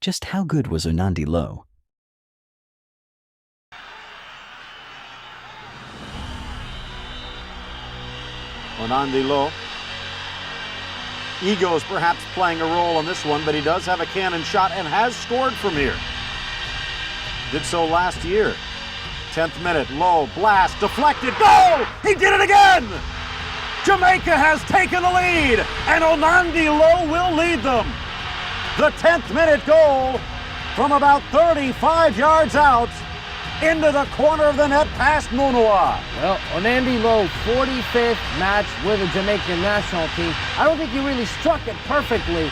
Just how good was Onandi Lowe? Onandi Lowe. Ego's perhaps playing a role in this one, but he does have a cannon shot and has scored from here. Did so last year. 10th minute, Lowe, blast, deflected, goal! He did it again! Jamaica has taken the lead, and Onandi Lowe will lead them. The 10th minute goal from about 35 yards out into the corner of the net past Munua. Well, Onandi Lowe, 45th match with the Jamaican national team. I don't think he really struck it perfectly,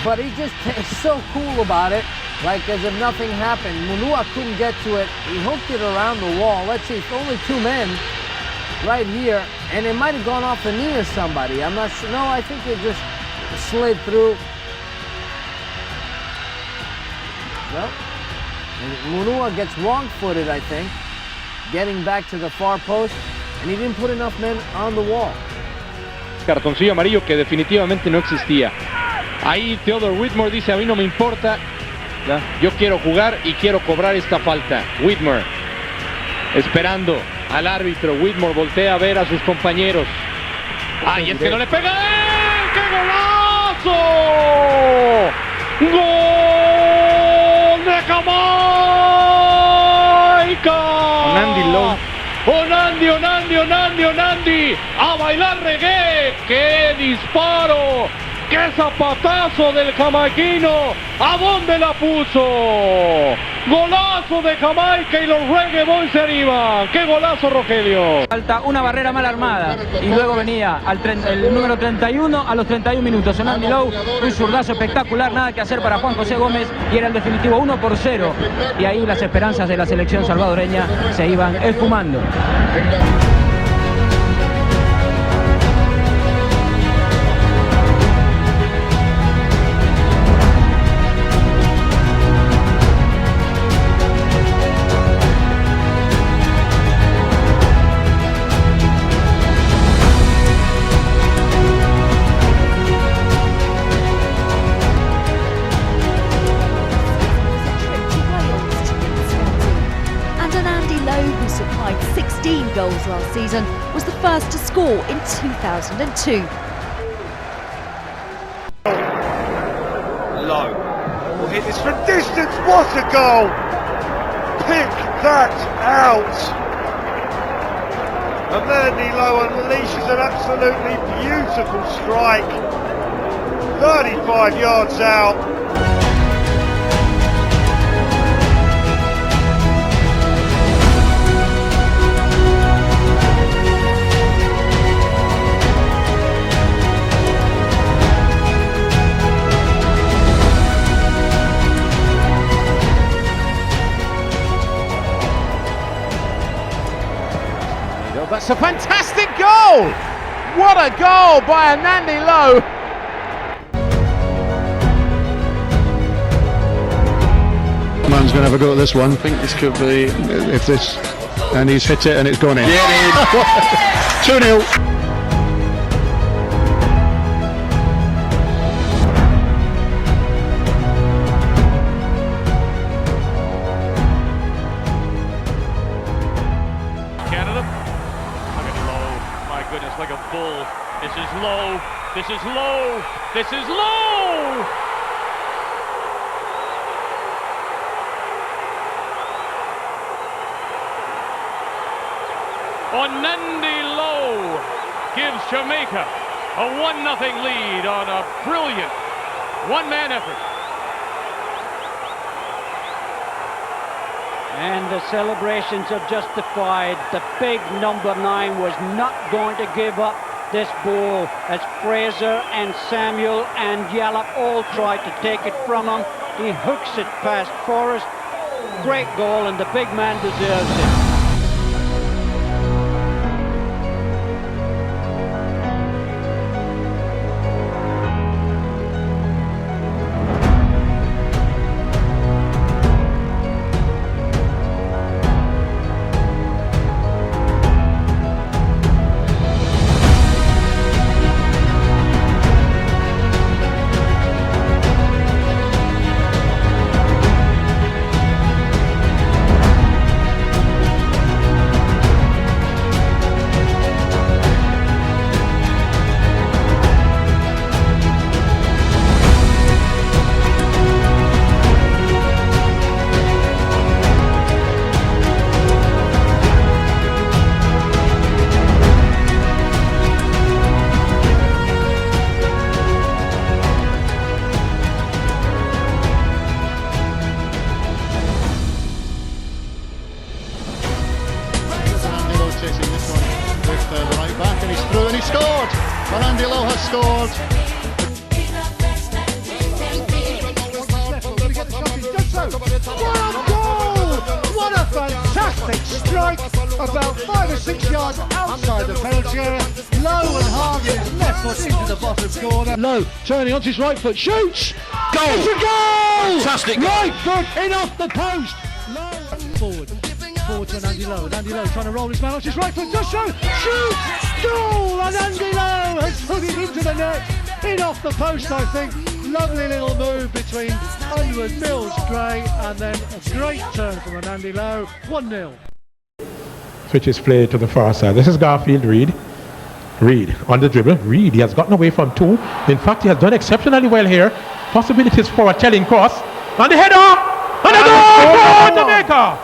but he just is so cool about it, like as if nothing happened. Munua couldn't get to it. He hooked it around the wall. Let's see, it's only two men right here, and it might have gone off the knee of somebody. I'm not sure. No, I think it just slid through. Well, Munua gets wrong-footed, I think, getting back to the far post, and he didn't put enough men on the wall. Cartoncillo amarillo que definitivamente no existía. Ahí Theodore Whitmore dice, a mí no me importa, yo quiero jugar y quiero cobrar esta falta. Whitmore, esperando al árbitro. Whitmore voltea a ver a sus compañeros. ¡Ay, es que no le pega! ¡Qué golazo! ¡Gol de Jamaica! Onandi Lowe. Onandi, a bailar reggae. ¡Qué disparo! ¡Qué zapatazo del jamaiquino! ¿A dónde la puso? Golazo de Jamaica y los Reggae Boyz se animan. ¡Qué golazo, Rogelio! Falta una barrera mal armada y luego venía el número 31 a los 31 minutos. Onandi Lowe, un zurdazo espectacular, nada que hacer para Juan José Gómez y era el definitivo 1-0. Y ahí las esperanzas de la selección salvadoreña se iban esfumando. Who supplied 16 goals last season, was the first to score in 2002. Lowe will hit this from distance. What a goal! Pick that out! Onandi Lowe unleashes an absolutely beautiful strike. 35 yards out. That's a fantastic goal! What a goal by Onandi Lowe! Man's going to have a go at this one. I think this could be, if this, and he's hit it and it's gone in. Get in! 2-0. Like a bull. This is Lowe. This is Lowe. This is Lowe. Onandi Lowe gives Jamaica a 1-0 lead on a brilliant one-man effort. And the celebrations are justified. The big number 9 was not going to give up this ball as Fraser and Samuel and Yallop all tried to take it from him. He hooks it past Forrest. Great goal, and the big man deserves it. Onandi Lowe has scored. What a goal! What a fantastic strike! About 5 or 6 yards outside the penalty area. Lowe and Harvey his left foot into the bottom corner. Lowe turning onto his right foot, shoots! Goal! It's a goal! Fantastic goal! Right foot in off the post! Forward to Onandi Lowe. Onandi Lowe trying to roll his man off his right foot, just so! Shoots! Goal! And Onandi Lowe has put it into the net. In off the post, I think. Lovely little move between Underwood, Mills, Gray, and then a great turn from Onandi Lowe. 1-0. Switches play to the far side. This is Garfield Reid. Reid on the dribble. Reid, he has gotten away from two. In fact, he has done exceptionally well here. Possibilities for a telling cross. And the header! And a goal for Jamaica!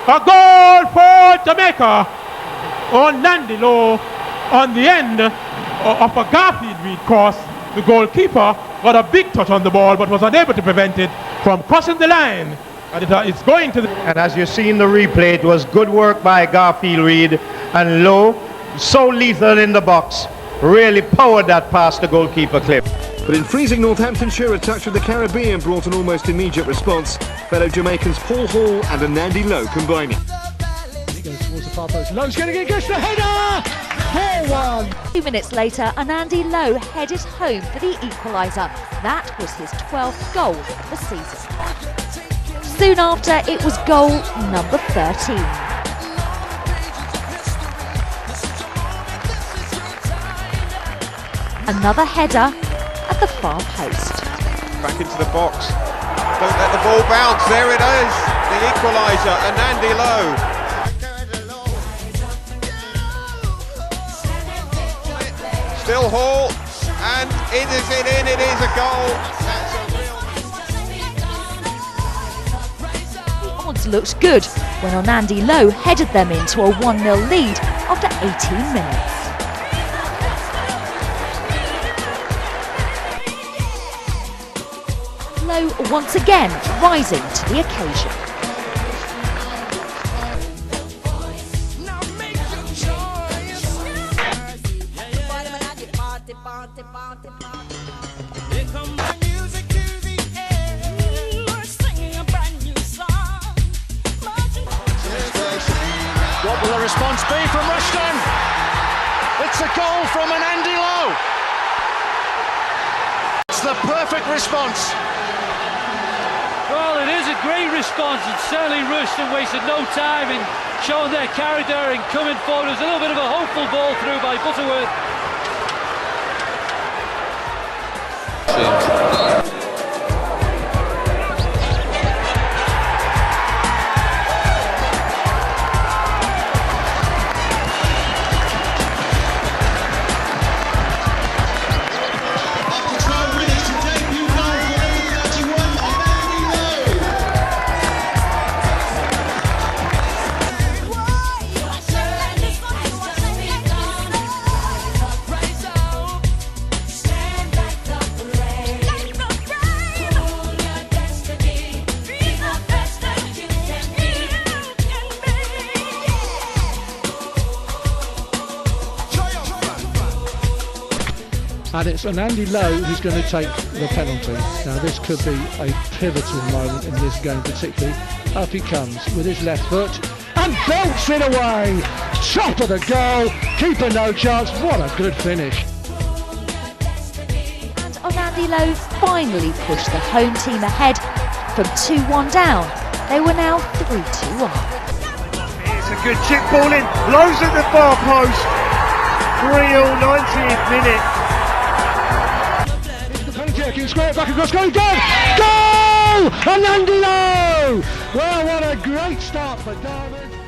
A goal for Jamaica! Onandi Lowe on the end of a Garfield Reid cross. The goalkeeper got a big touch on the ball but was unable to prevent it from crossing the line. And it's going to the... And as you see in the replay, it was good work by Garfield Reid, and Lowe, so lethal in the box, really powered that past the goalkeeper clip. But in freezing Northamptonshire, a touch of the Caribbean brought an almost immediate response. Fellow Jamaicans Paul Hall and Onandi Lowe combining. He goes towards the far post. Lowe's going to get the header! 4-1. 2 minutes later, Onandi Lowe headed home for the equaliser. That was his 12th goal of the season. Soon after, it was goal number 13. Another header at the far post. Back into the box. Don't let the ball bounce. There it is. The equaliser, Onandi Lowe. Still Hall, and it is in. It is a goal. The odds looked good when Onandi Lowe headed them into a 1-0 lead after 18 minutes. Lowe once again rising to the occasion. What will the response be from Rushton? It's a goal from Onandi Lowe. It's the perfect response. Well, it is a great response, and certainly Rushton wasted no time in showing their character and coming forward. It was a little bit of a hopeful ball through by Butterworth. And it's Onandi Lowe who's going to take the penalty. Now this could be a pivotal moment in this game particularly. Up he comes with his left foot and belts it away! Top of the goal, keeper no chance, what a good finish. And Onandi Lowe finally pushed the home team ahead from 2-1 down. They were now 3-2 up. It's a good chip ball in. Lowe's at the far post. 3-0, 90th minute. Can square it back across, goal! Goal! Onandi Lowe! Well, what a great start for Darwin.